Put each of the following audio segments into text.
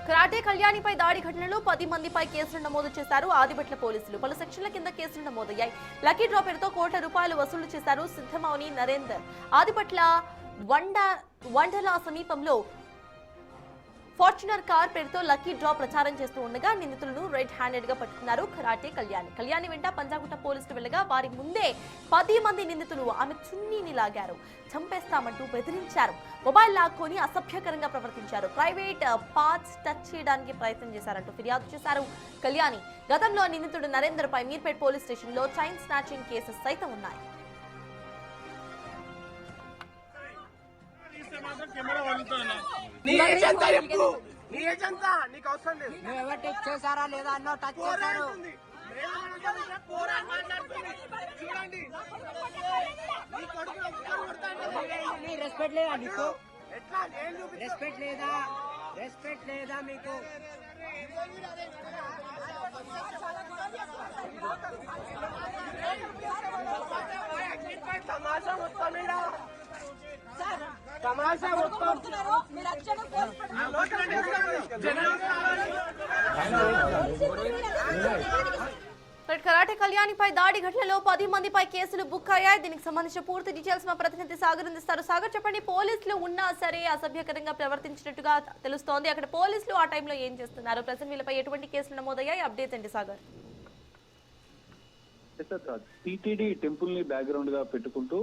Karate కళ్యాణిపై దాడి ఘటనలో 10 మందిపై కేసులు నమోదు చేశారు ఆదిబట్ల పోలీసులు. పలు సెక్షన్ల కింద కేసులు నమోదయ్యాయి. లక్కీ డ్రా పేరుతో ₹1 కోట్ల వసూలు చేశారు సిద్ధమౌని నరేందర్. ఆదిబట్ల వండలా సమీపంలో ఫార్చునర్ కార్ పేరుతో లక్కీ డ్రా ప్రచారం చేస్తూ ఉండగా నిందితులను రెడ్ హ్యాండెడ్ గా పట్టుకున్నారు కరాటే కళ్యాణి వెంట పంజాగుట్ట పోలీసులు వెళ్లగా వారి ముందే 10 మంది నిందితులు ఆమె చున్నీని లాగారు, చంపేస్తామంటూ బెదిరించారు, మొబైల్ లాక్కొని అసభ్యకరంగా ప్రవర్తించారు, ప్రైవేట్ పార్ట్స్ టచ్ చేయడానికి ప్రయత్నం చేశారంటూ ఫిర్యాదు చేశారు కళ్యాణి. గతంలో నిందితుడు నరేందర్ పై మీర్పేట్ పోలీస్ స్టేషన్ లో చైన్ స్నాచింగ్ కేసెస్ సైతం ఉన్నాయి. చేశారా లేదా అన్నో టచ్ చేశారు. రెస్పెక్ట్ లేదా నీకు? రెస్పెక్ట్ లేదా? రెస్పెక్ట్ లేదా మీకు? తమాషా మొత్తం తమాషా మొత్తం కరాటే కళ్యాణిపై దాడి ఘటనలో 10 మందిపై కేసులు బుక్ అయ్యాయి. దీనికి సంబంధించిన పూర్తి డీటెయిల్స్ మా ప్రతినిధి సాగర్ అందిస్తారు. సాగర్, చెప్పండి, పోలీసులు ఉన్నా సరే అసభ్యకరంగా ప్రవర్తించినట్టుగా తెలుస్తోంది. అక్కడ పోలీసులు ఆ టైంలో ఏం చేస్తున్నారు? ప్రజెంట్ వీళ్ళపై ఎటువంటి కేసులు నమోదయ్యాయి? అప్డేట్స్ ఏంటి సాగర్? టీటీడీ టెంపుల్ ని బ్యాక్గ్రౌండ్ గా పెట్టుకుంటూ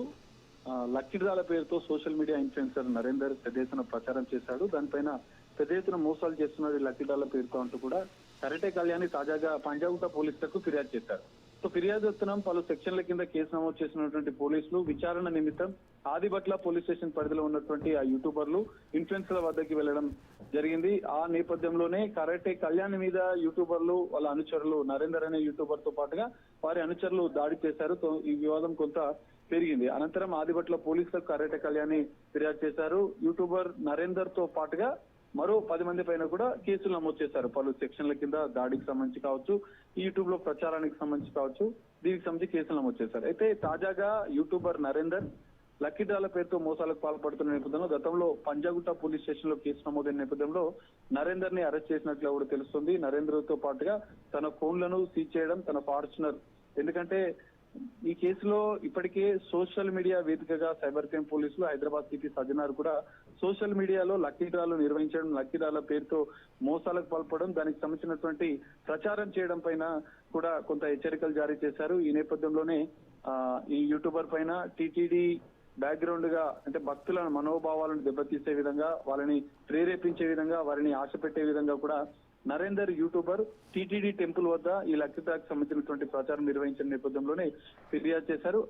లక్కీ డ్రాల పేరుతో సోషల్ మీడియా ఇన్ఫ్లుయెన్సర్ నరేందర్ పెద్ద ఎత్తున ప్రచారం చేశాడు. దానిపైన పెద్ద ఎత్తున మోసాలు చేస్తున్నారు లక్కీ డ్రాల పేరుతో అంటూ కూడా కరాటే కళ్యాణి తాజాగా పంజాగుట్ట పోలీసులకు ఫిర్యాదు చేశారు. సో ఫిర్యాదు వస్తున్నాం పలు సెక్షన్ల కింద కేసు నమోదు చేసినటువంటి పోలీసులు విచారణ నిమిత్తం ఆదిబట్ల పోలీస్ స్టేషన్ పరిధిలో ఉన్నటువంటి ఆ యూట్యూబర్లు ఇన్ఫ్లుయెన్సర్ల వద్దకి వెళ్లడం జరిగింది. ఆ నేపథ్యంలోనే కరాటే కళ్యాణి మీద యూట్యూబర్లు వాళ్ళ అనుచరులు నరేందర్ అనే యూట్యూబర్ తో పాటుగా వారి అనుచరులు దాడి చేశారు. ఈ వివాదం కొంత పెరిగింది. అనంతరం ఆదిబట్ల పోలీసులకు కరాటే కళ్యాణి ఫిర్యాదు చేశారు. యూట్యూబర్ నరేందర్ తో పాటుగా మరో 10 మంది పైన కూడా కేసులు నమోదు చేశారు. పలు సెక్షన్ల కింద దాడికి సంబంధించి కావచ్చు, యూట్యూబ్ లో ప్రచారానికి సంబంధించి కావచ్చు, దీనికి సంబంధించి కేసులు నమోదు చేశారు. అయితే తాజాగా యూట్యూబర్ నరేందర్ లక్కీ డ్రాల పేరుతో మోసాలకు పాల్పడుతున్న నేపథ్యంలో గతంలో పంజాగుట్ట పోలీస్ స్టేషన్ లో కేసు నమోదైన నేపథ్యంలో నరేందర్ ని అరెస్ట్ చేసినట్లు కూడా తెలుస్తుంది. నరేందర్ తో పాటుగా తన ఫోన్లను సీజ్ చేయడం, తన ఫార్చునర్, ఎందుకంటే ఈ కేసులో ఇప్పటికే సోషల్ మీడియా వేదికగా సైబర్ క్రైమ్ పోలీసులు హైదరాబాద్ సిపి సజ్జనార్ కూడా సోషల్ మీడియాలో లక్కీ డ్రాలు నిర్వహించడం, లక్కీ డ్రాల పేరుతో మోసాలకు పాల్పడడం, దానికి సంబంధించినటువంటి ప్రచారం చేయడం పైన కూడా కొంత హెచ్చరికలు జారీ చేశారు. ఈ నేపథ్యంలోనే ఈ యూట్యూబర్ పైన టీటీడీ బ్యాక్గ్రౌండ్ గా, అంటే భక్తుల మనోభావాలను దెబ్బతీసే విధంగా, వాళ్ళని ప్రేరేపించే విధంగా, వారిని ఆశ పెట్టే విధంగా కూడా నరేందర్ యూట్యూబర్ టీటీడీ టెంపుల్ వద్ద ఈ లక్కీ డ్రాకి సంబంధించినటువంటి ప్రచారం నిర్వహించిన నేపథ్యంలోనే ఫిర్యాదు చేశారు.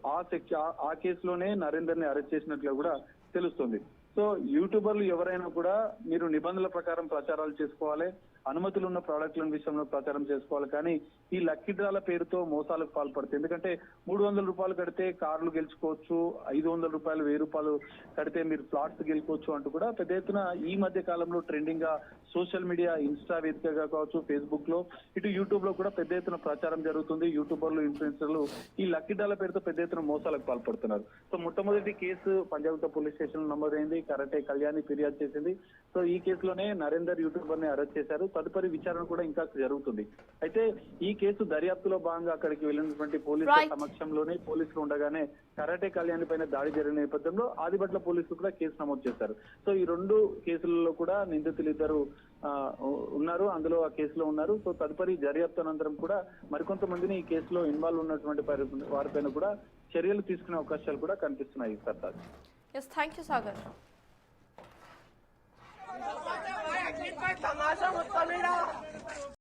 ఆ కేసులోనే నరేందర్ ని అరెస్ట్ చేసినట్లుగా కూడా తెలుస్తుంది. సో యూట్యూబర్లు ఎవరైనా కూడా మీరు నిబంధనల ప్రకారం ప్రచారాలు చేసుకోవాలి, అనుమతులు ఉన్న ప్రాడక్టుల విషయంలో ప్రచారం చేసుకోవాలి. కానీ ఈ లక్కీ డ్రాల పేరుతో మోసాలకు పాల్పడుతుంది. ఎందుకంటే ₹300 కడితే కార్లు గెలుచుకోవచ్చు, ₹500, ₹1000 కడితే మీరు ఫ్లాట్స్ గెలుచుకోవచ్చు అంటూ కూడా పెద్ద ఎత్తున ఈ మధ్య కాలంలో ట్రెండింగ్ గా సోషల్ మీడియా ఇన్స్టా వేదికగా కావచ్చు, ఫేస్బుక్ లో, ఇటు యూట్యూబ్ లో కూడా పెద్ద ఎత్తున ప్రచారం జరుగుతుంది. యూట్యూబర్లు, ఇన్ఫ్లుయెన్సర్లు ఈ లక్కీ డ్రాల పేరుతో పెద్ద ఎత్తున మోసాలకు పాల్పడుతున్నారు. సో మొట్టమొదటి కేసు పంజాగుట్ట పోలీస్ స్టేషన్ లో నమోదైంది. కరాటే కళ్యాణి ఫిర్యాదు చేసింది. సో ఈ కేసులోనే నరేందర్ యూట్యూబర్ ని అరెస్ట్ చేశారు. తదుపరి విచారణ కూడా ఇంకా జరుగుతుంది. అయితే ఈ కేసు దర్యాప్తులో భాగంగా అక్కడికి వెళ్ళినటువంటి పోలీసుల సమక్షంలోనే పోలీసులు ఉండగానే కరాటే కళ్యాణి పైన దాడి జరిగిన నేపథ్యంలో ఆదిబట్ల పోలీసులు కూడా కేసు నమోదు చేశారు. సో ఈ 2 కేసులలో కూడా నిందితులు ఇద్దరు ఉన్నారు, అందులో ఆ కేసులో ఉన్నారు. సో తదుపరి దర్యాప్తు అనంతరం కూడా మరికొంతమందిని ఈ కేసులో ఇన్వాల్వ్ ఉన్నటువంటి వారిపైన కూడా చర్యలు తీసుకునే అవకాశాలు కూడా కనిపిస్తున్నాయి. Sartaj. Yes, thank you, Sagar. తమాషా మొత్తం